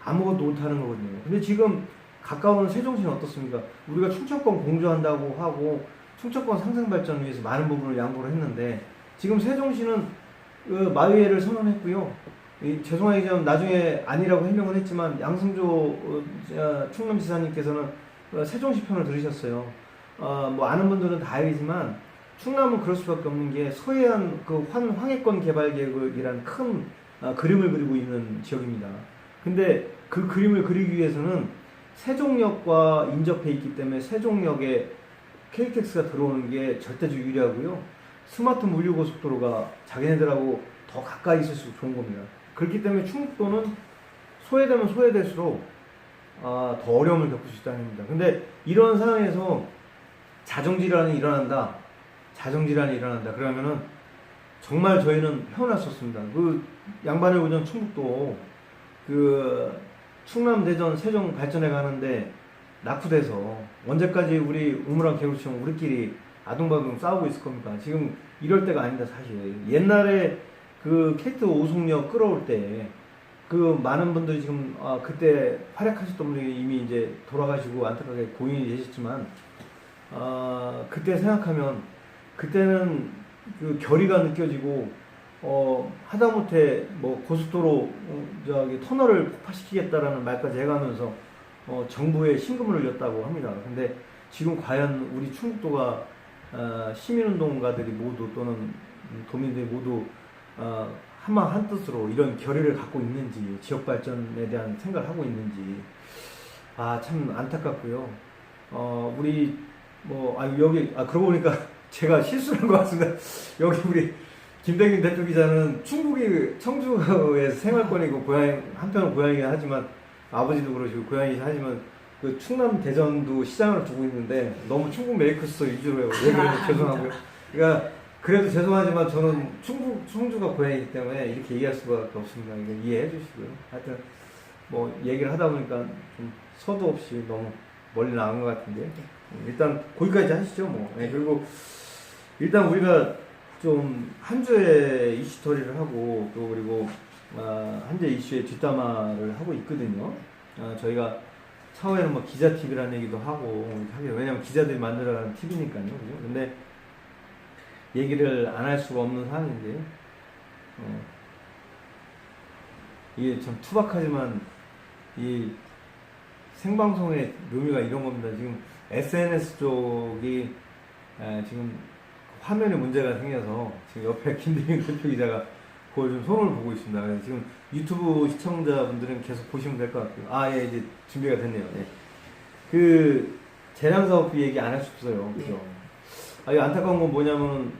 A: 아무것도 못하는 거거든요. 근데 지금 가까운 세종시는 어떻습니까? 우리가 충청권 공조한다고 하고 충청권 상생 발전을 위해서 많은 부분을 양보를 했는데 지금 세종시는 마위회를 선언했고요. 죄송하지만 나중에 아니라고 해명을 했지만 양승조 충남지사님께서는 세종시 편을 들으셨어요. 뭐 아는 분들은 다 알지만 충남은 그럴 수밖에 없는 게 서해안 그 황해권 개발 계획이라는 큰 그림을 그리고 있는 지역입니다. 근데 그 그림을 그리기 위해서는 세종역과 인접해 있기 때문에 세종역에 KTX가 들어오는 게 절대적 유리하고요. 스마트 물류고속도로가 자기네들하고 더 가까이 있을수록 좋은 겁니다. 그렇기 때문에 충북도는 소외되면 소외될수록 더 어려움을 겪을 수 있다는 겁니다. 근데 이런 상황에서 자정질환이 일어난다. 그러면은 정말 저희는 헤어났었습니다. 그 양반을 보전 충북도 그 충남, 대전, 세종 발전해 가는데 낙후돼서 언제까지 우리 우물안 개구리처럼 우리끼리 아둥바둥 싸우고 있을 겁니까? 지금 이럴 때가 아니다 사실. 옛날에 그 KT 오송역 끌어올 때 그 많은 분들이 지금 그때 활약하셨던 분들이 이미 이제 돌아가시고 안타깝게 고인이 되셨지만 그때 생각하면 그때는 그 결의가 느껴지고 하다못해 뭐 고속도로 터널을 폭파시키겠다라는 말까지 해가면서 정부에 신금을 올렸다고 합니다. 근데 지금 과연 우리 충북도가 시민운동가들이 모두 또는 도민들이 모두 한마음 한뜻으로 이런 결의를 갖고 있는지, 지역 발전에 대한 생각을 하고 있는지 참 안타깝고요. 우리 여기 그러고 보니까 제가 실수한 것 같습니다. 여기 우리 김대균 대표 기자는 충북이 청주의 생활권이고 고향 한편은 고향이긴 하지만 아버지도 그러시고 고향이긴 하지만 그 충남 대전도 시장을 두고 있는데 너무 충북 메이커스 위주로 얘기해서 죄송하고요. 그러니까 그래도 죄송하지만 저는 충주가 고향이기 때문에 이렇게 얘기할 수밖에 없습니다. 이거 이해해 주시고요. 하여튼 뭐 얘기를 하다 보니까 좀 서도 없이 너무 멀리 나간 것 같은데 일단 거기까지 하시죠 뭐. 네, 그리고 일단 우리가 좀 한 주에 이슈 처리를 하고 또 그리고 한 주의 이슈에 뒷담화를 하고 있거든요. 저희가 차후에는 뭐 기자 TV라는 얘기도 하고 왜냐면 기자들이 만들어가는 TV니까요. 그죠? 근데 얘기를 안 할 수가 없는 상황인데요. 이게 참 투박하지만 이 생방송의 묘미가 이런 겁니다. 지금 SNS 쪽이 지금 화면에 문제가 생겨서 지금 옆에 김대균 대표 기자가 그걸 좀 손을 보고 있습니다. 그래서 지금 유튜브 시청자분들은 계속 보시면 될 것 같고요. 예, 이제 준비가 됐네요. 네. 그 재량사업비 얘기 안 할 수 없어요. 그죠? 이 안타까운 건 뭐냐면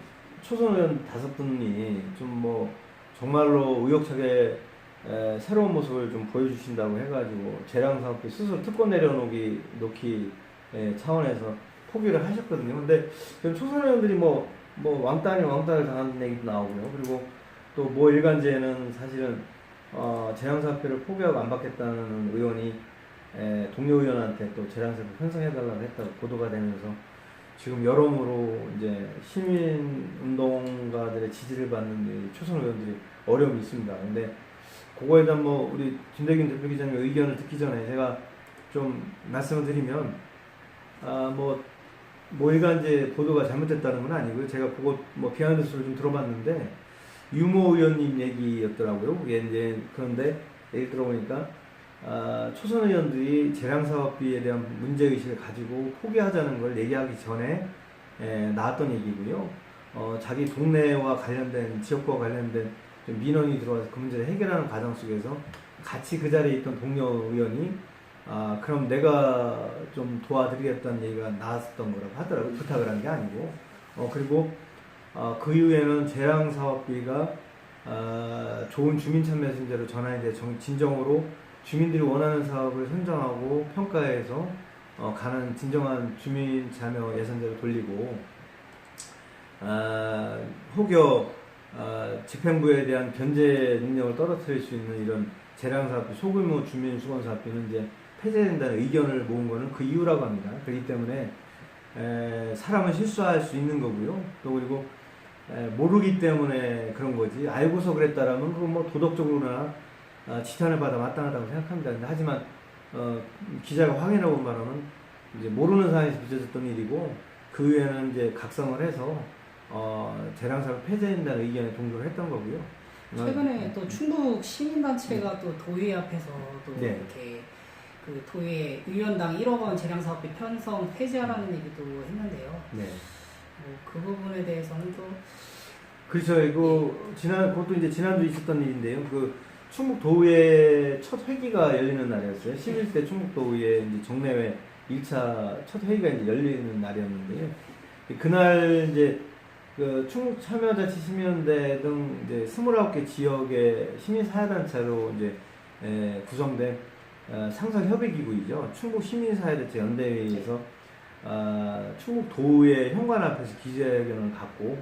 A: 초선 의원 5분이 좀 뭐 정말로 의욕차게 새로운 모습을 좀 보여주신다고 해가지고 재량사업비 스스로 특권 놓기 차원에서 포기를 하셨거든요. 근데 지금 초선 의원들이 뭐 왕따를 당하는 얘기도 나오고요. 그리고 또 모 일간지에는 사실은 재량사업비를 포기하고 안 받겠다는 의원이 동료 의원한테 또 재량사업비 편성해달라고 했다고 보도가 되면서 지금 여러모로 이제 시민운동가들의 지지를 받는 초선 의원들이 어려움이 있습니다. 근데 그거에 대한 우리 김대균 대표 기자님의 의견을 듣기 전에 제가 좀 말씀을 드리면 뭐 일간지 보도가 잘못됐다는 건 아니고요. 제가 그거 비하인드 스토리를 좀 들어봤는데 유모 의원님 얘기였더라고요. 이제 그런데 얘기 들어보니까 초선 의원들이 재량사업비에 대한 문제의식을 가지고 포기하자는 걸 얘기하기 전에 나왔던 얘기고요. 자기 동네와 관련된 지역과 관련된 민원이 들어와서 그 문제를 해결하는 과정 속에서 같이 그 자리에 있던 동료 의원이 그럼 내가 좀 도와드리겠다는 얘기가 나왔었던 거라고 하더라고요. 부탁을 한 게 아니고. 그리고 그 이후에는 재량사업비가 좋은 주민참여심제로 전환이 돼 진정으로 주민들이 원하는 사업을 선정하고 평가해서 가는 진정한 주민참여 예산제로 돌리고 혹여 집행부에 대한 견제 능력을 떨어뜨릴 수 있는 이런 재량사업비, 소규모 주민수건사업비는 이제 폐지된다는 의견을 모은 거는 그 이유라고 합니다. 그렇기 때문에 사람은 실수할 수 있는 거고요. 또 그리고 모르기 때문에 그런 거지 알고서 그랬다라면 그건 도덕적으로나 지탄을 받아 마땅하다고 생각합니다. 하지만 기자가 확인하고 온 바로는 이제 모르는 사람에서 빚어졌던 일이고 그 후에는 이제 각성을 해서 재량사업을 폐지된다는 의견에 동조를 했던 거고요.
B: 최근에 또 충북 시민단체가 또 도의 앞에서 또 이렇게 그 도의 의원당 1억 원 재량사업비 편성 폐지하라는 얘기도 했는데요. 그 부분에 대해서는 또
A: 그렇죠. 이거 그것도 이제 지난주 있었던 일인데요. 그 충북도의회 첫 회기가 열리는 날이었어요. 11대 충북도의회 이제 정례회 1차 첫 회의가 이제 열리는 날이었는데요. 그날 이제 그 충북 참여자치시민연대 등 이제 29개 지역의 시민사회단체로 이제 구성된 상설협의기구이죠. 충북시민사회단체 연대회의에서 충북도의회 현관 앞에서 기자회견을 갖고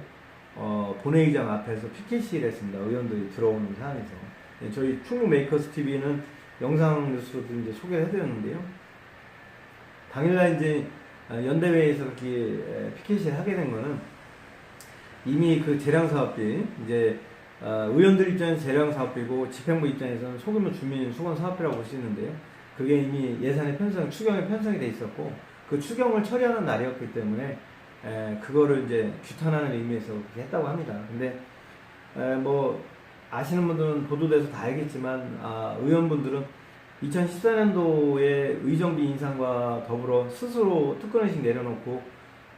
A: 본회의장 앞에서 피켓시를 했습니다. 의원들이 들어오는 상황에서. 저희 충북 메이커스 TV는 영상 뉴스로 이제 소개를 해드렸는데요. 당일날 이제 연대회에서 그렇게 피켓시를 하게 된 거는 이미 그 재량사업비, 이제 의원들 입장에서 재량사업비고 집행부 입장에서는 소규모 주민 수건 사업비라고 볼 수 있는데요. 그게 이미 예산의 추경에 편성이 돼 있었고 그 추경을 처리하는 날이었기 때문에 그거를 이제 규탄하는 의미에서 그렇게 했다고 합니다. 근데 뭐 아시는 분들은 보도돼서 다 알겠지만 의원분들은 2014년도에 의정비 인상과 더불어 스스로 특권의식 내려놓고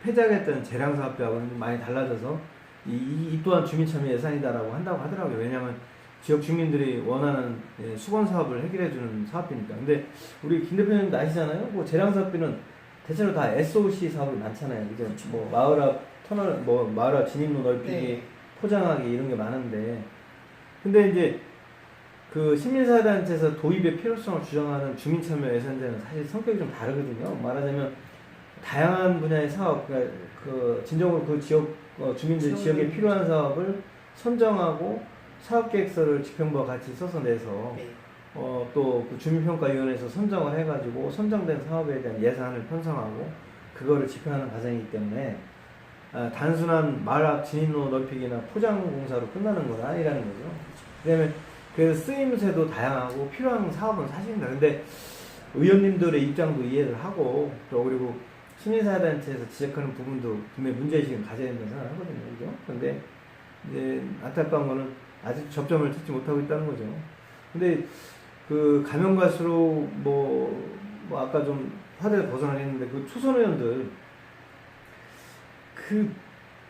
A: 폐지하겠다는 재량사업비하고는 많이 달라져서 이 또한 주민참여 예산이다라고 한다고 하더라고요. 왜냐하면 지역 주민들이 원하는 수건사업을 해결해주는 사업비니까. 근데 우리 김 대표님도 아시잖아요. 뭐 재량사업비는 대체로 다 SOC 사업이 많잖아요. 그죠?
B: 그렇죠.
A: 뭐 마을 앞 터널, 뭐 마을 앞 진입로 넓히기,
B: 네.
A: 포장하기 이런 게 많은데, 근데 이제 그 시민사회단체에서 도입의 필요성을 주장하는 주민참여 예산제는 사실 성격이 좀 다르거든요. 말하자면 다양한 분야의 사업, 그러니까 그 진정으로 그 지역 주민들 지역에 필요한 사업을 선정하고 사업계획서를 집행부와 같이 써서 내서
B: 네.
A: 또 그 주민평가위원회에서 선정을 해가지고 선정된 사업에 대한 예산을 편성하고 그거를 집행하는 과정이기 때문에 단순한 마을 앞 진입로 넓히기나 포장 공사로 끝나는 건 아니라는 거죠. 왜냐면 그 쓰임새도 다양하고 필요한 사업은 사실입니다. 근데 의원님들의 입장도 이해를 하고 또 그리고 시민사회단체에서 지적하는 부분도 분명히 문제의식을 가져야 된다고 생각하거든요. 그죠? 근데 이제 안타까운 거는 아직 접점을 찾지 못하고 있다는 거죠. 근데 그 가면 갈수록 뭐 아까 좀 화제를 벗어나겠는데 그 초선 의원들 그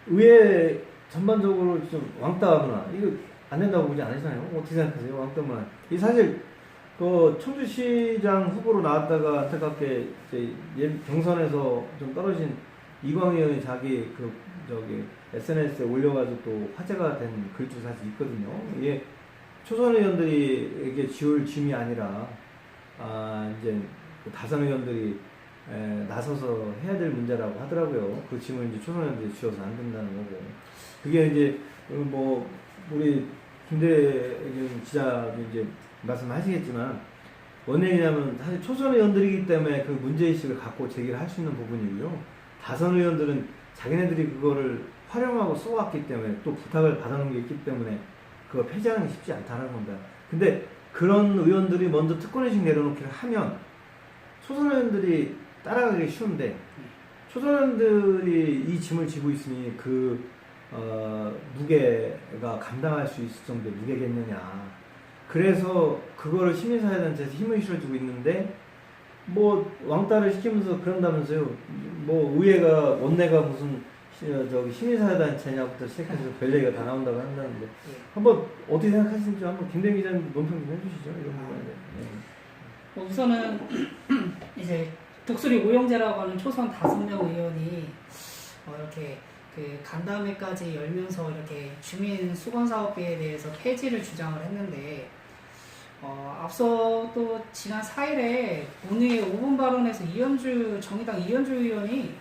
A: 의회 전반적으로 좀 왕따 문화 이거 안 된다고 보지 않으시나요? 어떻게 생각하세요? 왕따 문화. 이 사실 그 청주시장 후보로 나왔다가 안타깝게 이제 경선에서 좀 떨어진 이광희 의원이 자기 그 저기 SNS에 올려가지고 또 화제가 된 글도 사실 있거든요. 이게 초선 의원들에게 지울 짐이 아니라 이제 그 다선 의원들이 나서서 해야 될 문제라고 하더라고요. 그 짐을 이제 초선 의원들이 지어서 안 된다는 거고. 그게 이제 뭐 우리 김대균 기자도 이제 말씀하시겠지만 뭔 얘기냐면 사실 초선 의원들이기 때문에 그 문제의식을 갖고 제기를 할 수 있는 부분이고요. 다선 의원들은 자기네들이 그거를 활용하고 써왔기 때문에 또 부탁을 받아놓은 게 있기 때문에 그거 폐지하는 게 쉽지 않다는 겁니다. 근데 그런 의원들이 먼저 특권의식 내려놓기를 하면 초선 의원들이 따라가기 쉬운데 초선 의원들이 이 짐을 지고 있으니 그 무게가 감당할 수 있을 정도의 무게겠느냐. 그래서 그거를 시민사회단체에서 힘을 실어주고 있는데 뭐 왕따를 시키면서 그런다면서요. 뭐 의회가 원내가 무슨 저기 시민사회단체냐부터 시작해서 별 얘기가 다 나온다고 한다는데 한번 어떻게 생각하시는지 한번 김대균 기자님 논평 좀 해주시죠. 이런 부분에 대해.
B: 우선은 이제 독수리 오영재라고 하는 초선 5명 의원이 이렇게 그 간담회까지 열면서 이렇게 주민 수건 사업비에 대해서 폐지를 주장을 했는데 앞서 또 지난 4일에 본회의 5분 발언에서 정의당 이현주 의원이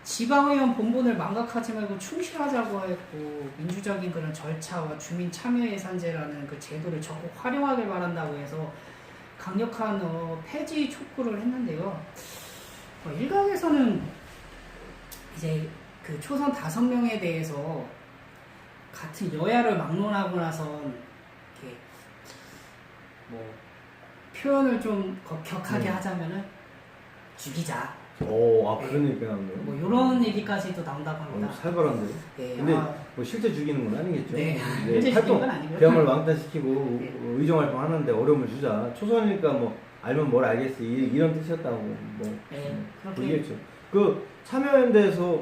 B: 지방의원 본분을 망각하지 말고 충실하자고 했고 민주적인 그런 절차와 주민 참여 예산제라는 그 제도를 적극 활용하길 바란다고 해서 강력한 폐지 촉구를 했는데요. 일각에서는 이제 그 초선 5명에 대해서 같은 여야를 막론하고 나선 이렇게 뭐 표현을 좀 격하게 하자면은 죽이자.
A: 그런 얘기가 나오네요.
B: 뭐 이런 얘기까지도 나온다고 합니다.
A: 살벌한데요.
B: 네,
A: 근데 뭐 실제 죽이는 건 아니겠죠.
B: 네, 실제 죽이는 건 아니고요.
A: 대형을 왕따시키고 의정 활동 하는데 어려움을 주자. 초선이니까 뭐 알면 뭘 알겠어. 이런 뜻이었다고 뭐
B: 네, 그렇게
A: 보이겠죠. 그 참여연대에서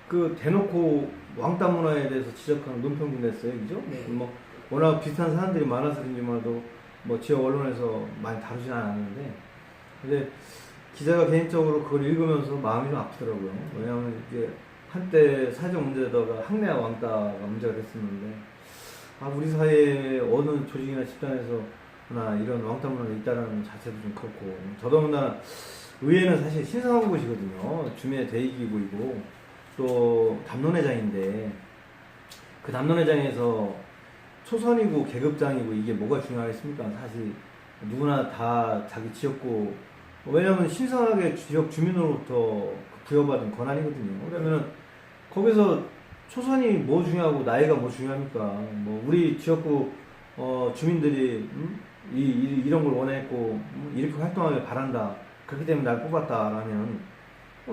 A: 그 대놓고 왕따 문화에 대해서 지적하는 논평도 냈어요, 그죠?
B: 네.
A: 뭐 워낙 비슷한 사람들이 많아서 그런지 몰라도 뭐 지역 언론에서 많이 다루진 않았는데, 근데 기자가 개인적으로 그걸 읽으면서 마음이 좀 아프더라고요. 왜냐하면 이게 한때 사회적 문제에다가 학내와 왕따가 문제가 됐었는데, 아, 우리 사회에 어느 조직이나 집단에서나 이런 왕따 문화가 있다는 자체도 좀 그렇고, 더더군다나 의회는 사실 신성한 곳이거든요. 주민의 대의기구이고 또 담론회장인데, 그 담론회장에서 초선이고 계급장이고 이게 뭐가 중요하겠습니까? 사실 누구나 다 자기 지역구, 왜냐하면 신성하게 지역 주민으로부터 부여받은 권한이거든요. 그러면은 거기서 초선이 뭐 중요하고 나이가 뭐 중요합니까? 뭐 우리 지역구 주민들이 이런 걸 원했고 이렇게 활동하길 바란다. 그렇기 때문에 날 뽑았다라면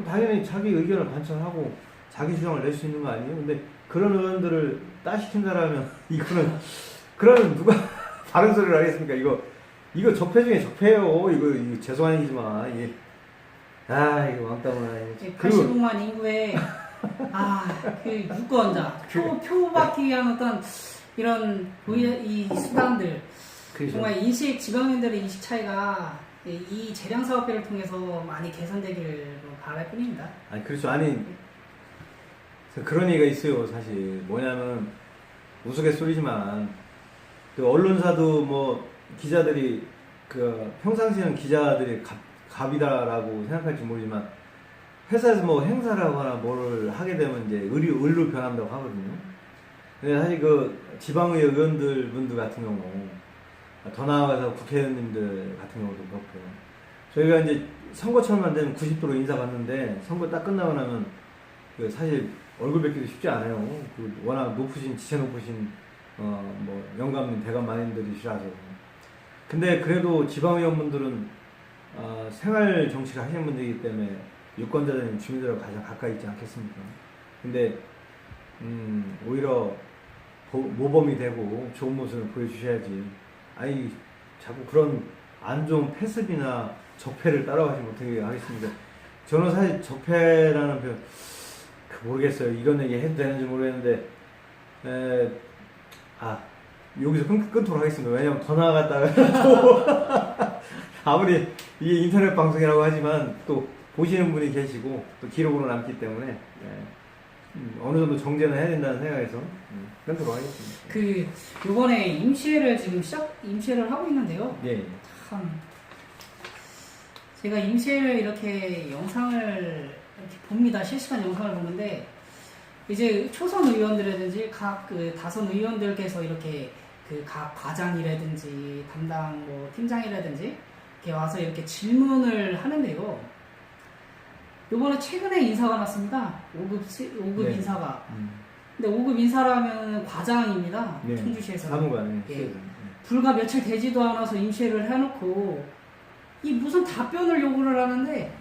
A: 당연히 자기 의견을 관철하고 자기 주장을 낼 수 있는 거 아니에요? 근데 그런 의원들을 따시킨다라면 이거는 그러면 누가 다른 소리를 하겠습니까? 이거 적폐 중에 적폐예요. 이거 죄송한 얘기지만 이게 이거 왕따 문화.
B: 85만 인구에 그 유권자 표 받기 위한 어떤 이런 이 수단들,
A: 그렇죠.
B: 정말 지방인들의 인식 차이가 이 재량 사업회를 통해서 많이 개선되기를 바랄 뿐입니다.
A: 아니 그렇죠. 아니 그런 얘기가 있어요. 사실 뭐냐면 우스갯소리지만 그 언론사도 뭐 기자들이 그 평상시에는 기자들이 갑이다라고 생각할지 모르지만 회사에서 뭐 행사를 하거나 뭘 하게 되면 이제 을로 변한다고 하거든요. 근데 사실 그 지방의 의원들 같은 경우, 더 나아가서 국회의원님들 같은 경우도 그렇고, 저희가 이제 선거철만 되면 90도로 인사받는데 선거 딱 끝나고 나면 그 사실 얼굴 뵙기도 쉽지 않아요. 그 워낙 지체 높으신 뭐 영감님, 대감마님들이시라서. 근데 그래도 지방의원분들은 생활 정치를 하시는 분들이기 때문에 유권자들은 주민들하고 가장 가까이 있지 않겠습니까? 근데 오히려 모범이 되고 좋은 모습을 보여주셔야지. 아니 자꾸 그런 안 좋은 패습이나 적폐를 따라가지 못하게 하겠습니다. 저는 사실 적폐라는 표현 모르겠어요. 이런 얘기 해도 되는지 모르겠는데 여기서 끊도록 하겠습니다. 왜냐면 더 나아갔다가 또 아무리 이게 인터넷 방송이라고 하지만 또 보시는 분이 계시고 또 기록으로 남기 때문에 어느 정도 정제는 해야 된다는 생각에서 끊도록 하겠습니다.
B: 요번에 임시회를 지금 임시회를 하고 있는데요.
A: 예.
B: 참 제가 임시회를 이렇게 영상을 이렇게 봅니다. 실시간 영상을 보는데 이제 초선 의원들이라든지 각 다선 의원들께서 이렇게 각 과장이라든지 담당 뭐 팀장이라든지 이렇게 와서 이렇게 질문을 하는데요. 요번에 최근에 인사가 났습니다. 5급
A: 네.
B: 인사가. 근데 5급 인사라면 과장입니다.
A: 네.
B: 청주시에서.
A: 사무관.
B: 예. 불과 며칠 되지도 않아서 임시회를 해놓고 이 무슨 답변을 요구를 하는데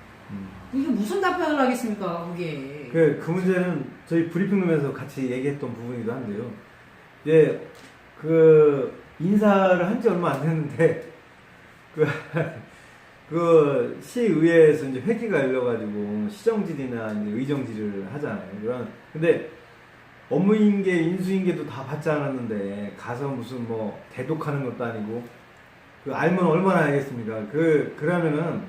B: 이게 무슨 답변을 하겠습니까? 그게.
A: 그 문제는 저희 브리핑룸에서 같이 얘기했던 부분이기도 한데요. 이제 그 인사를 한 지 얼마 안 됐는데 그 시의회에서 이제 회기가 열려가지고 시정질이나 이제 의정질을 하잖아요. 근데 업무인계, 인수인계도 다 받지 않았는데 가서 무슨 뭐 대독하는 것도 아니고 알면 얼마나 알겠습니까? 그러면은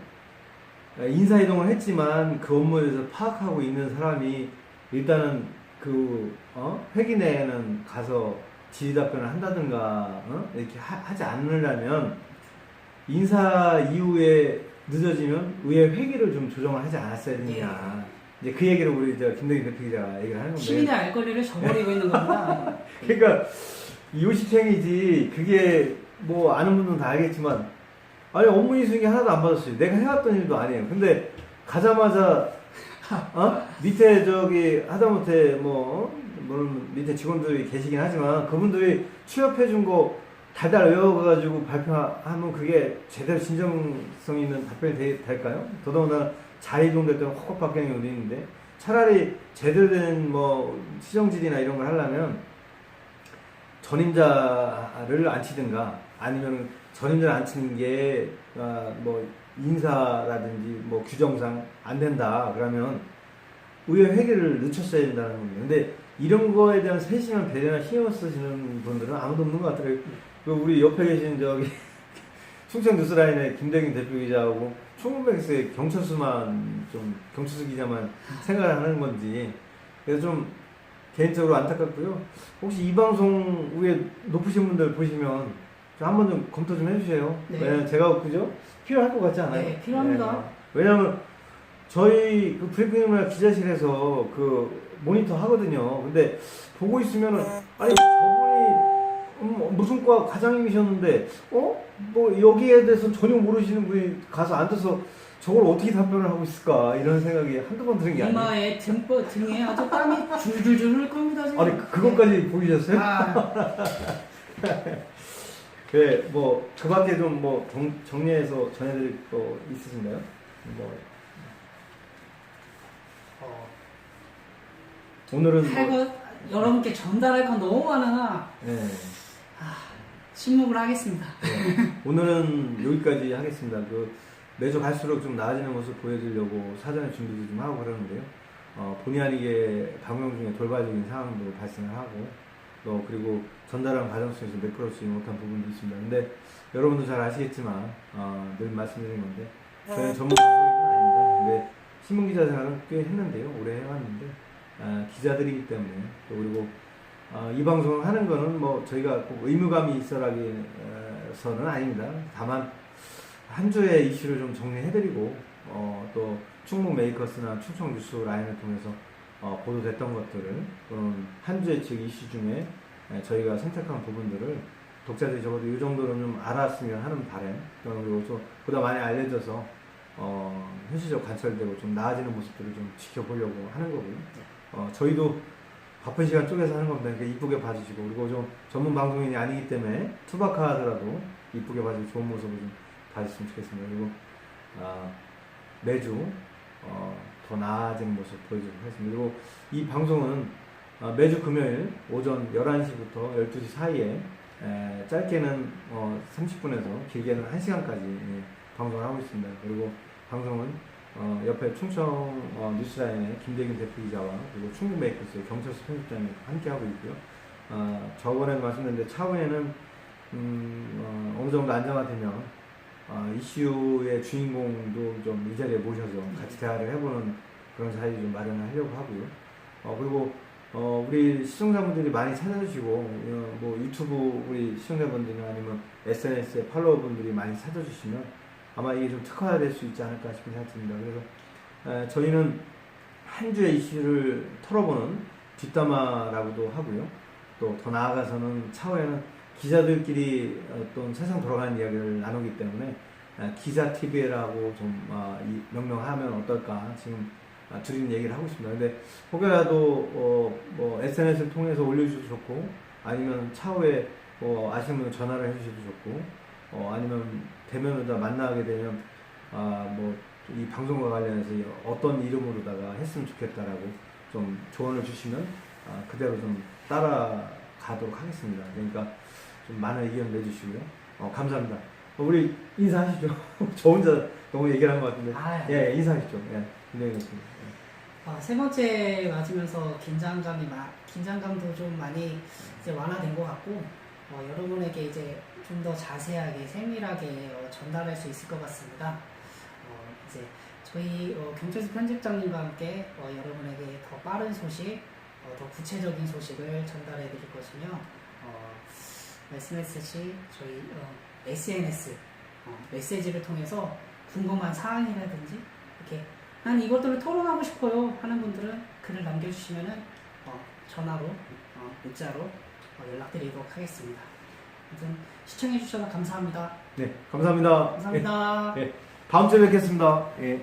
A: 인사이동을 했지만 그 업무에 대해서 파악하고 있는 사람이 일단은 회기 내에는 가서 질의답변을 한다든가 이렇게 하지 않으려면 인사 이후에 늦어지면 의회 회기를 좀 조정을 하지 않았어야 되느냐. 이제 그 얘기를 우리 김덕인 대표 기자가 얘기를 하는 건데.
B: 시민의 알 권리를 저버리고 있는 겁니다.
A: 그러니까 요식행위지. 그게 뭐 아는 분들은 다 알겠지만 아니 업무 인수인계 하나도 안 받았어요. 내가 해왔던 일도 아니에요. 근데 가자마자 밑에 하다못해 물론 밑에 직원들이 계시긴 하지만 그분들이 취업해준 거 달달 외워가지고 발표하면 그게 제대로 진정성 있는 답변이 될까요? 더더군다나 자리이동될 때는 헛헛 박경이 어디 있는데 차라리 제대로 된 시정질이나 이런 걸 하려면 전임자를 앉히든가 아니면 전임자를 앉히는 게 인사라든지 규정상 안 된다 그러면 의회 회계를 늦췄어야 된다는 겁니다. 근데 이런 거에 대한 세심한 배려나 신경 쓰시는 분들은 아무도 없는 것 같아요. 그 우리 옆에 계신 저기 충청 뉴스라인의 김대균 대표 기자하고 총무백스의 경찰수만 좀 경찰수 기자만 생각을 하는 건지 그래서 좀 개인적으로 안타깝고요. 혹시 이 방송 위에 높으신 분들 보시면 좀 한번 좀 검토 좀 해주세요.
B: 네.
A: 왜냐면 제가 그죠? 필요할 것 같지 않아요?
B: 네, 필요합니다.
A: 네. 왜냐면 저희 그 브리핑이나 기자실에서 그 모니터 하거든요. 근데 보고 있으면은 아니 저분이 무슨 과 과장님이셨는데 뭐 여기에 대해서 전혀 모르시는 분이 가서 앉아서 저걸 어떻게 답변을 하고 있을까 이런 생각이 한두 번 드는 게 아니에요.
B: 이마에 등에 아주 땀이 줄줄줄 흘 겁니다 지금.
A: 아니 그것까지 보이셨어요?
B: 아,
A: 네, 뭐 그밖에 좀 뭐 정리해서 전해드릴 거 있으신가요? 뭐 오늘은
B: 할
A: 뭐,
B: 것, 여러분께 전달할 건 너무 많으나
A: 네,
B: 침묵을 하겠습니다.
A: 네. 오늘은 여기까지 하겠습니다. 그 매주 갈수록 좀 나아지는 모습 보여드리려고 사전에 준비도 좀 하고 그러는데요. 본의 아니게 방송 중에 돌발적인 상황도 발생을 하고 또 그리고 전달하는 과정 속에서 매끄럽지 못한 부분도 있습니다. 근데 여러분도 잘 아시겠지만 늘 말씀드리는 건데 저희는 전문 방송인은 아닙니다. 근데 신문기자 생활은 꽤 했는데요. 오래 해왔는데 기자들이기 때문에 또 그리고 이 방송을 하는 거는 뭐 저희가 꼭 의무감이 있어라기서는 아닙니다. 다만 한 주의 이슈를 좀 정리해드리고 또 충북 메이커스나 충청 뉴스 라인을 통해서 보도됐던 것들을 또는 한 주의 즉 이슈 중에 저희가 선택한 부분들을 독자들이 적어도 이 정도는 좀 알았으면 하는 바람 그리고 또 보다 많이 알려져서 현실적 관철되고 좀 나아지는 모습들을 좀 지켜보려고 하는 거고요. 저희도 바쁜 시간 쪼개서 하는 겁니다. 그러니까 이쁘게 봐주시고 그리고 좀 전문 방송인이 아니기 때문에 투박하더라도 이쁘게 봐주고 좋은 모습을 좀 봐주시면 좋겠습니다. 그리고 매주 더 나아지는 모습 보여주도록 하겠습니다. 그리고 이 방송은 매주 금요일 오전 11시부터 12시 사이에 짧게는 30분에서 길게는 1시간까지 방송을 하고 있습니다. 그리고 방송은 옆에 충청 뉴스라인의 김대균 대표 기자와 그리고 충북 메이커스의 경찰서 편집장이 함께 하고 있고요. 저번에도 말씀드렸는데 차후에는 어느 정도 안정화되면 이슈의 주인공도 좀 이 자리에 모셔서 같이 대화를 해보는 그런 자리 좀 마련을 하려고 하고요. 그리고 우리 시청자분들이 많이 찾아주시고 뭐 유튜브 우리 시청자분들이나 아니면 SNS의 팔로워분들이 많이 찾아주시면 아마 이게 좀 특화될 수 있지 않을까 싶은 생각이 듭니다. 그래서 저희는 한 주의 이슈를 털어보는 뒷담화라고도 하고요. 또 더 나아가서는 차후에는 기자들끼리 어떤 세상 돌아가는 이야기를 나누기 때문에 기자 TV라고 좀 명명하면 어떨까 지금 드리는 얘기를 하고 있습니다. 근데 혹여라도 뭐 SNS를 통해서 올려주셔도 좋고 아니면 차후에 아시는 분들 전화를 해주셔도 좋고 아니면 대면으로 만나게 되면 뭐 이 방송과 관련해서 어떤 이름으로다가 했으면 좋겠다라고 좀 조언을 주시면 그대로 좀 따라가도록 하겠습니다. 그러니까 좀 많은 의견 내주시고요. 감사합니다. 우리 인사하시죠. 저 혼자 너무 얘기를 한 것 같은데. 예, 인사하시죠. 예, 진행하겠습니다.
B: 세 번째 맞으면서 긴장감도 좀 많이 이제 완화된 것 같고, 여러분에게 이제 좀 더 자세하게, 세밀하게 전달할 수 있을 것 같습니다. 이제 저희 경찰서 편집장님과 함께 여러분에게 더 빠른 소식, 더 구체적인 소식을 전달해 드릴 것이며, 말씀했듯이 저희 SNS 메시지를 통해서 궁금한 사항이라든지 이렇게 난 이것들을 토론하고 싶어요 하는 분들은 글을 남겨주시면은 전화로 문자로 연락드리도록 하겠습니다. 아무튼 시청해 주셔서 감사합니다.
A: 네, 감사합니다.
B: 감사합니다.
A: 다음 주에 뵙겠습니다. 예.